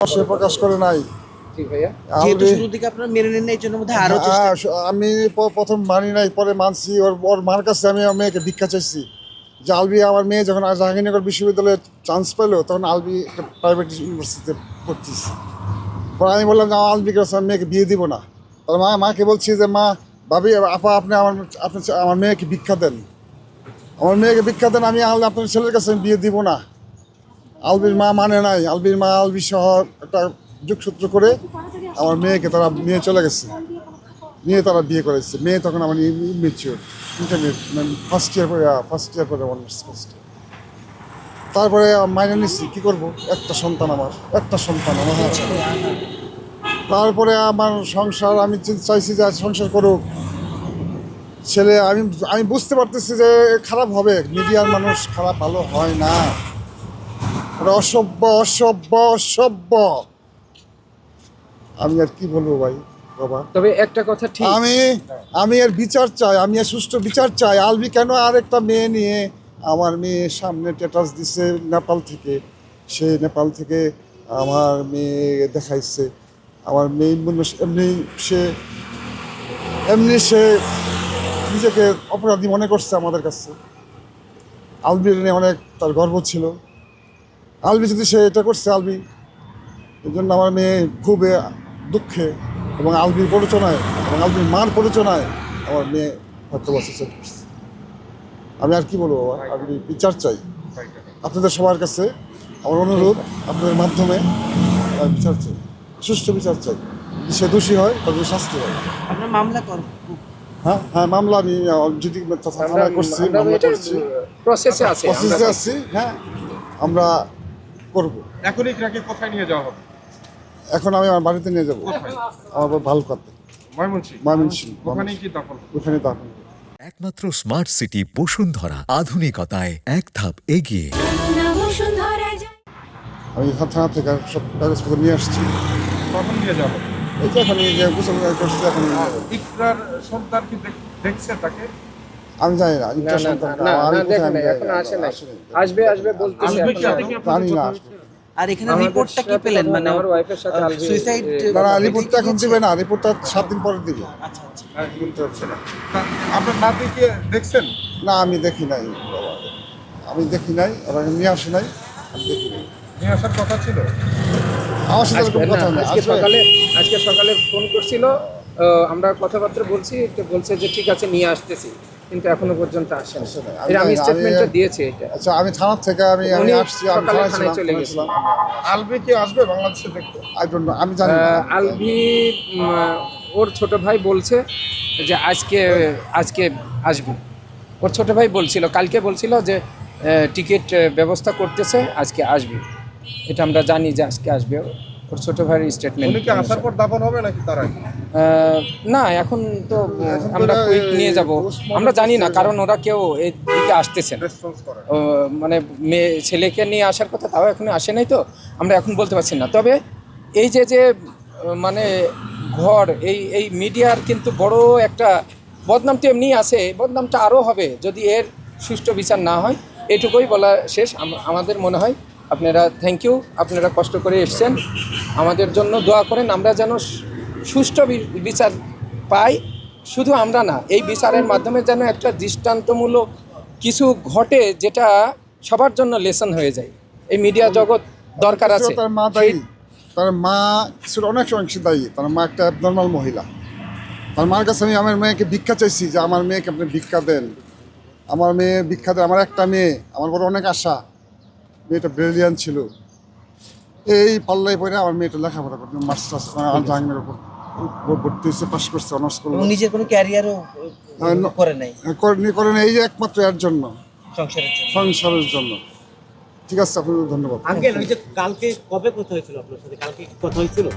সে প্রকাশ করে নাই। যেহেতু শুরুর দিকে আপনারা মেনে নেন না, এই জন্য বোধহয় আরো আমি প্রথম মানি নাই, পরে মানছি। ওর মার কাছে আমি আমার মেয়েকে ভিক্ষা চাইছি যে আলবি, আমার মেয়ে যখন জাহাঙ্গীরনগর বিশ্ববিদ্যালয়ে চান্স পেলো তখন আলবি একটা প্রাইভেট ইউনিভার্সিটিতে পড়তেছি। পরে আমি বললাম যে আমার আলবিকে আমার মেয়েকে বিয়ে দিব না। তাহলে মাকে বলছি যে মা, ভাবি, আপা, আপনি আমার মেয়েকে ভিক্ষা দেন, আমার মেয়েকে ভিক্ষা দেন, আমি আপনার ছেলের কাছে আমি বিয়ে দিব না। আলবির মা মানে নাই। আলবির মা আলবি সহ একটা যোগসূত্র করে আমার মেয়েকে তারা নিয়ে চলে গেছে, নিয়ে তারা বিয়ে করেছে। মেয়ে তখন আমার ইমেচিওর, ইন্টারমিডিয়েট, ফার্স্ট ইয়ার পরে অনার্স ফার্স্ট ইয়ার। তারপরে মাইনে নিচ্ছি, কী করবো, একটা সন্তান আমার। তারপরে আমার সংসার, আমি চাইছি যে সংসার করুক ছেলে। আমি বুঝতে পারতেছি যে খারাপ হবে, মিডিয়ার মানুষ খারাপ ভালো হয় না, ওরা অসভ্য। আমি আর কি বলবো ভাই বাবা। তবে একটা কথা ঠিক, আমি এর বিচার চাই, আমি এর সুষ্ঠু বিচার চাই। আলবি কেন আরেকটা মেয়ে নিয়ে, আমার মেয়ে সামনে স্ট্যাটাস দিছে নেপাল থেকে, সে নেপাল থেকে আমার মেয়ে দেখাইছে। আমার মেয়ে এমনি সে নিজেকে অপরাধী মনে করছে আমাদের কাছে। আলবির নিয়ে অনেক তার গর্ব ছিল। আলবি যদি সে এটা করছে, আলবি এই জন্য আমার মেয়ে খুব দুঃখে, এবং আলবির প্ররোচনায় এবং আলবির মার প্ররোচনায় আমার মেয়ে হয়তো সুইসাইড করছে। আমি আর কি বলবো, আমি বিচার চাই আপনাদের সবার কাছে। আমার অনুরোধ, আপনাদের মাধ্যমে বিচার চাই, সুষ্ঠু বিচার চাই। সে দোষী হয় তাদের শাস্তি হয়। আপনার মামলা করেন? হ্যাঁ, মামলা আমি যদি থানায় করছি, মামলা করছি, প্রসেসে আছি। হ্যাঁ, আমরা করবো। এখনই কোথায় নিয়ে যাওয়া হবে? এখন আমি আমার বাড়িতে নিয়ে যাবো, আমার ভালো কথা। ময়মনসিংহ, ওখানে দাফন। একমাত্র স্মার্ট সিটি বসুন্ধরা, আধুনিকতায় এক ধাপ এগিয়ে। আমি থানা থেকে সব কাগজপত্র নিয়ে আসছি। কখন নিয়ে যাবো? এই যে এখন গোসল করছি, এখন ইকরার সন্তান কি দেখছে তাকে? আমি জানি না। আসবে বলতেছে, জানি না। আর এখানে রিপোর্টটা কি পেলেন? মানে আমার ওয়াইফের সাথে সুইসাইড না, রিপোর্টটা এখন দিবে না, রিপোর্টটা 7 দিন পরে দিবে। আচ্ছা। আপনার নাতিকে দেখছেন? না, আমি দেখি নাই বাবা, আমি দেখি নাই, ওরা নিয়ে আসে নাই, আমি দেখি নাই। নিয়ে আসার কথা ছিল। আমার সাথে এরকম কথা নেই। আজকে সকালে ফোন করছিল, আমরা কথাবার্তা বলছি, বলছে যে ঠিক আছে নিয়ে আসতেছি, কিন্তু এখনো পর্যন্ত আসে না। আমি স্টেটমেন্টটা দিয়েছি এটা। আচ্ছা, আমি থানা থেকে আমি আসছি, আমি থানায় চলে গেছিলাম। আলবি কি আসবে বাংলাদেশে দেখতে? আমি জানি না। আলবি ওর ছোট ভাই বলছে যে আজকে আসবে। ওর ছোট ভাই বলছিল, কালকে বলছিল যে টিকিট ব্যবস্থা করতেছে, আজকে আসবে। এটা আমরা জানি যে আজকে আসবে। ওর ছোট ভাইয়ের স্টেটমেন্ট। উনি কি আসার পর দাফন হবে নাকি তার আগে? না, এখন তো আমরা কুইক নিয়ে যাব, আমরা জানি না, কারণ ওরা কেউ এই দিকে আসতেছে না। মানে মেয়ে ছেলেকে নিয়ে আসার কথা, তাও এখনো আসে নাই, তো আমরা এখন বলতে পারছি না। তবে এই যে মানে ঘর, এই মিডিয়ার কিন্তু বড় একটা বদনাম তো এমনি আছে, বদনামটা আরও হবে যদি এর সুষ্ঠু বিচার না হয়। এটুকুই বলা শেষ। আমাদের মনে হয় আপনারা থ্যাংক ইউ, আপনারা কষ্ট করে এসছেন, আমাদের জন্য দোয়া করেন, আমরা যেন সুষ্ঠু বিচার পাই। শুধু আমরা না, এই বিচারের মাধ্যমে যেন একটা দৃষ্টান্তমূলক কিছু ঘটে, যেটা সবার জন্য লেসন হয়ে যায়। এই মিডিয়া জগৎ দরকার আছে। তার মা দায়ী, তার মা ছিল অনেক অংশে দায়ী। তার মা একটা নর্মাল মহিলা। তার মার কাছে আমি আমার মেয়েকে ভিক্ষা চাইছি যে আমার মেয়েকে আপনি ভিক্ষা দেন, আমার মেয়ে ভিক্ষা দেন। আমার একটা মেয়ে, আমার বড় অনেক আশা, মেয়েটা ব্রিলিয়ান্ট ছিল। এই পাল্লাই পরে আমার মেয়েটা লেখাপড়া করতে মাস্টার্স জাহাঙ্গীরনগর ভর্তি হয়েছে, পাস করছে, অনার্স করলো। নিজের কোনো ক্যারিয়ারও করে নাই? করে নাই, এই যে একমাত্র এর জন্য, সংসারের জন্য। ঠিক আছে, আপনাদের ধন্যবাদ। আঙ্কেল, ওই যে কালকে কবে কথা হয়েছিল আপনার সাথে? কালকে কথা হয়েছিল?